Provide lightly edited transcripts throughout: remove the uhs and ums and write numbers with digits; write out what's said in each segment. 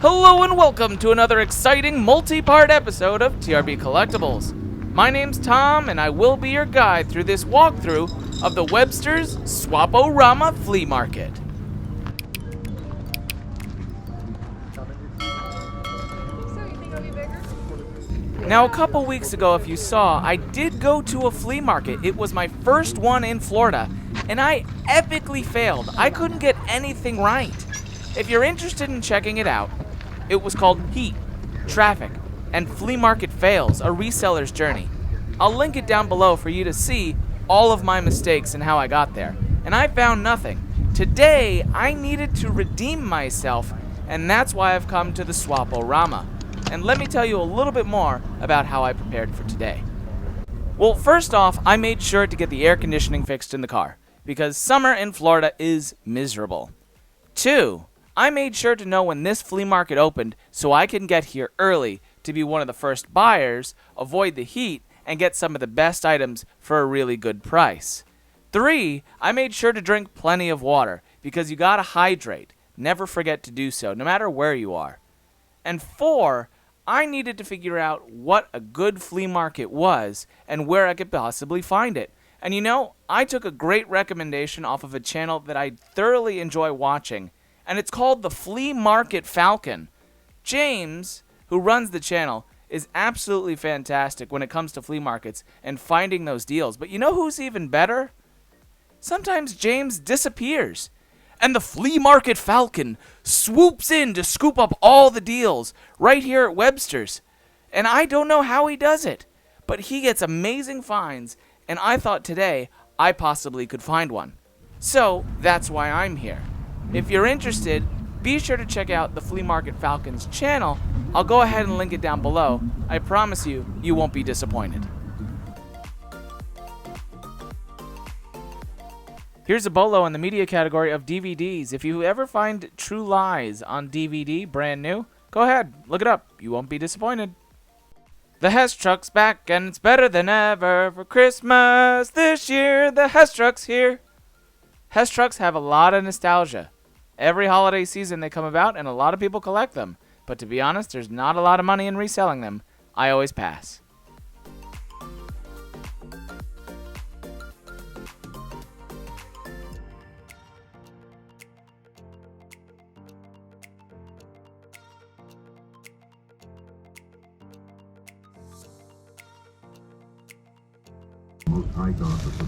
Hello and welcome to another exciting multi-part episode of TRB Collectibles. My name's Tom and I will be your guide through this walkthrough of the Webster's Swap-O-Rama Flea Market. Now a couple weeks ago, if you saw, I did go to a flea market. It was my first one in Florida and I epically failed. I couldn't get anything right. If you're interested in checking it out, it was called Heat, Traffic, and Flea Market Fails, a reseller's journey. I'll link it down below for you to see all of my mistakes and how I got there. And I found nothing. Today, I needed to redeem myself, and that's why I've come to the Swap-O-Rama. And let me tell you a little bit more about how I prepared for today. Well, first off, I made sure to get the air conditioning fixed in the car, because summer in Florida is miserable. 2, I made sure to know when this flea market opened so I can get here early to be one of the first buyers, avoid the heat, and get some of the best items for a really good price. 3, I made sure to drink plenty of water because you gotta hydrate. Never forget to do so, no matter where you are. And 4, I needed to figure out what a good flea market was and where I could possibly find it. And you know, I took a great recommendation off of a channel that I thoroughly enjoy watching, and it's called the Flea Market Falcon. James, who runs the channel, is absolutely fantastic when it comes to flea markets and finding those deals. But you know who's even better? Sometimes James disappears, and the Flea Market Falcon swoops in to scoop up all the deals right here at Webster's. And I don't know how he does it, but he gets amazing finds, and I thought today I possibly could find one. So that's why I'm here. If you're interested, be sure to check out the Flea Market Falcon's channel. I'll go ahead and link it down below. I promise you, you won't be disappointed. Here's a bolo in the media category of DVDs. If you ever find True Lies on DVD, brand new, go ahead, look it up. You won't be disappointed. The Hess Truck's back and it's better than ever for Christmas this year. The Hess Truck's here. Hess Trucks have a lot of nostalgia. Every holiday season they come about and a lot of people collect them. But to be honest, there's not a lot of money in reselling them. I always pass.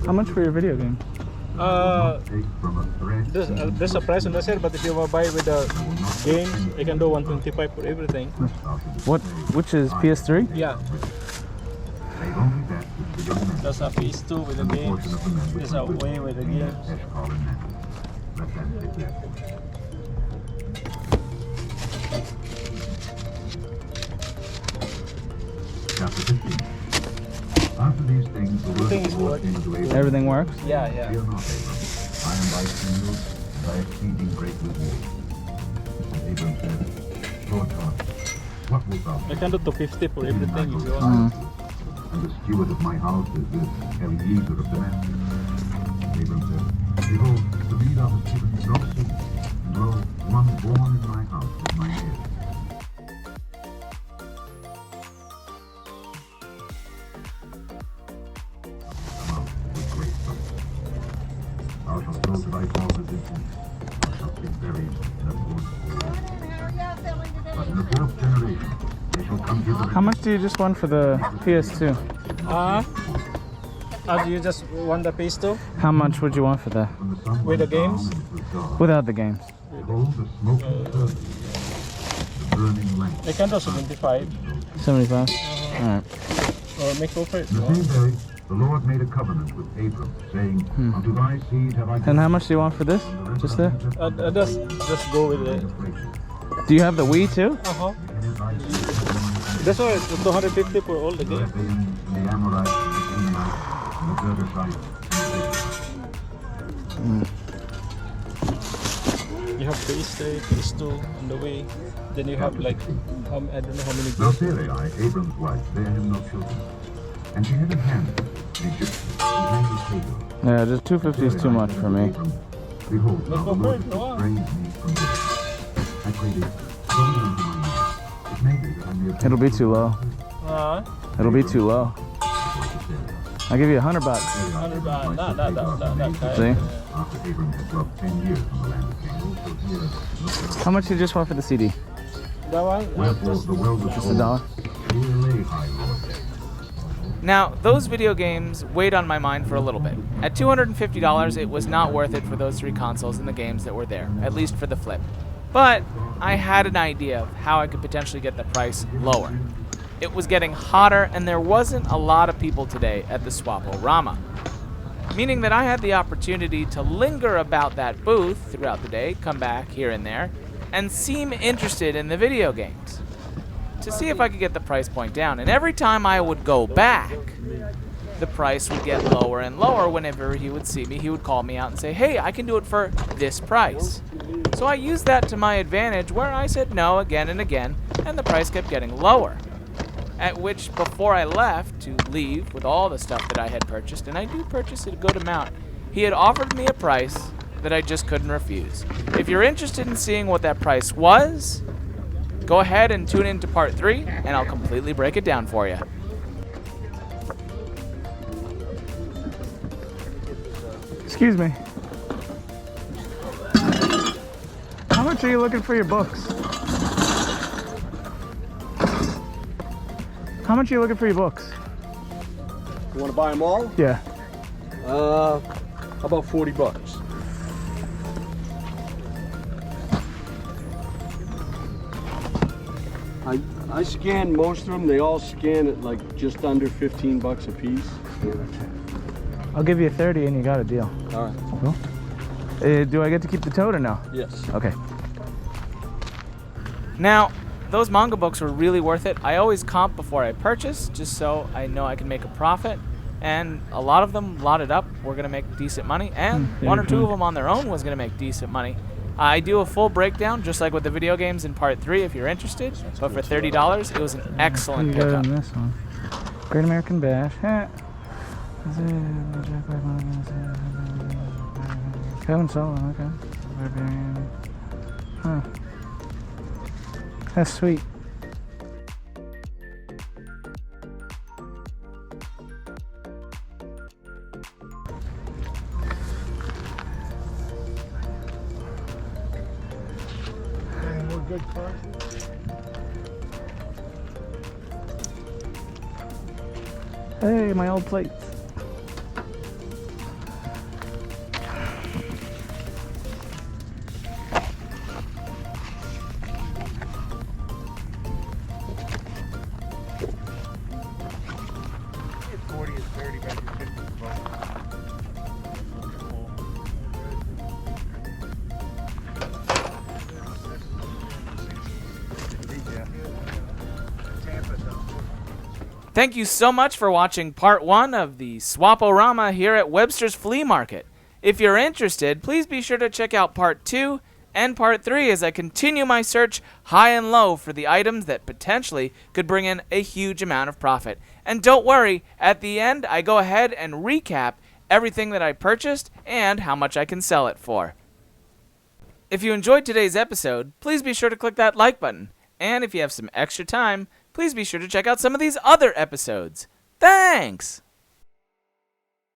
How much for your video game? There's a price on the sale, but if you want to buy with the games, you can do 125 for everything. Which is PS3? Yeah. There's a PS2 with the games. There's a way with the games. After these things, the Everything is working. Everything works? Yeah. Fear not, Abram. I am thy shield, thy exceeding great reward. And Abram said, Lord God, what wilt thou? I can do 250 for everything if you want. And the steward of my house is this Eliezer of Damascus. Abram said, Behold, to me thou hast given no seed, and lo, one born in my house is my heir. Thou shalt go to thy father's in peace. Thou shalt be buried in a good old. But in the fourth generation, they shall come hither. How much do you just want for the PS2? Do you just want the PS2 How much would you want for that? with the games? Without the games. Behold the smoking furnace, the burning lamp. I can do 75 75? Alright. or make over it. In the same day, the Lord made a covenant with Abram, saying, Unto thy seed have I And how much do you want for this? Just there? Just go with it. Do you have the Wii too? That's why it's 250 for all the games. The Amorites, the Canaanites, and the Girgashites, and the You have PS3, PS2 on the way. Then you have like, I don't know how many Now games. Sarai, Abram's wife, bare him no children. And she had a hand, an Egyptian, behind his table. Yeah, just 250 is too much for me. Behold, now Let's the go for Lord it, go on. has raised me from this. I pray thee, go down to my It'll be too low. It'll be too low. I'll give you $100. See? How much did you just want for the CD? That one? Just $1? Now, those video games weighed on my mind for a little bit. At $250, it was not worth it for those 3 consoles and the games that were there, at least for the flip. But I had an idea of how I could potentially get the price lower. It was getting hotter, and there wasn't a lot of people today at the Swap-O-Rama, meaning that I had the opportunity to linger about that booth throughout the day, come back here and there, and seem interested in the video games, to see if I could get the price point down. And every time I would go back, the price would get lower and lower. Whenever he would see me, he would call me out and say, hey, I can do it for this price. So I used that to my advantage, where I said no again and again, and the price kept getting lower. At which, before I left to leave with all the stuff that I had purchased, and I do purchase a good amount, he had offered me a price that I just couldn't refuse. If you're interested in seeing what that price was, go ahead and tune in to part 3, and I'll completely break it down for you. Excuse me. How much are you looking for your books? How much are you looking for your books? You want to buy them all? Yeah. How about 40 bucks? I scanned most of them. They all scan at like just under 15 bucks a piece. I'll give you 30 and you got a deal. All right. Cool. Do I get to keep the tote or no? Yes. Okay. Now, those manga books were really worth it. I always comp before I purchase, just so I know I can make a profit. And a lot of them lotted up were going to make decent money, and 1 or 2 of them on their own was going to make decent money. I do a full breakdown, just like with the video games in part 3, if you're interested. But for $30, it was an excellent You got pickup. on this one. Great American Bash. Kevin Sullivan, okay. Huh. That's sweet. Any more good cards? Hey, my old plates. Thank you so much for watching part 1 of the Swap-O-Rama here at Webster's Flea Market. If you're interested, please be sure to check out part 2 and part 3 as I continue my search high and low for the items that potentially could bring in a huge amount of profit. And don't worry, at the end I go ahead and recap everything that I purchased and how much I can sell it for. If you enjoyed today's episode, please be sure to click that like button. And if you have some extra time, please be sure to check out some of these other episodes. Thanks!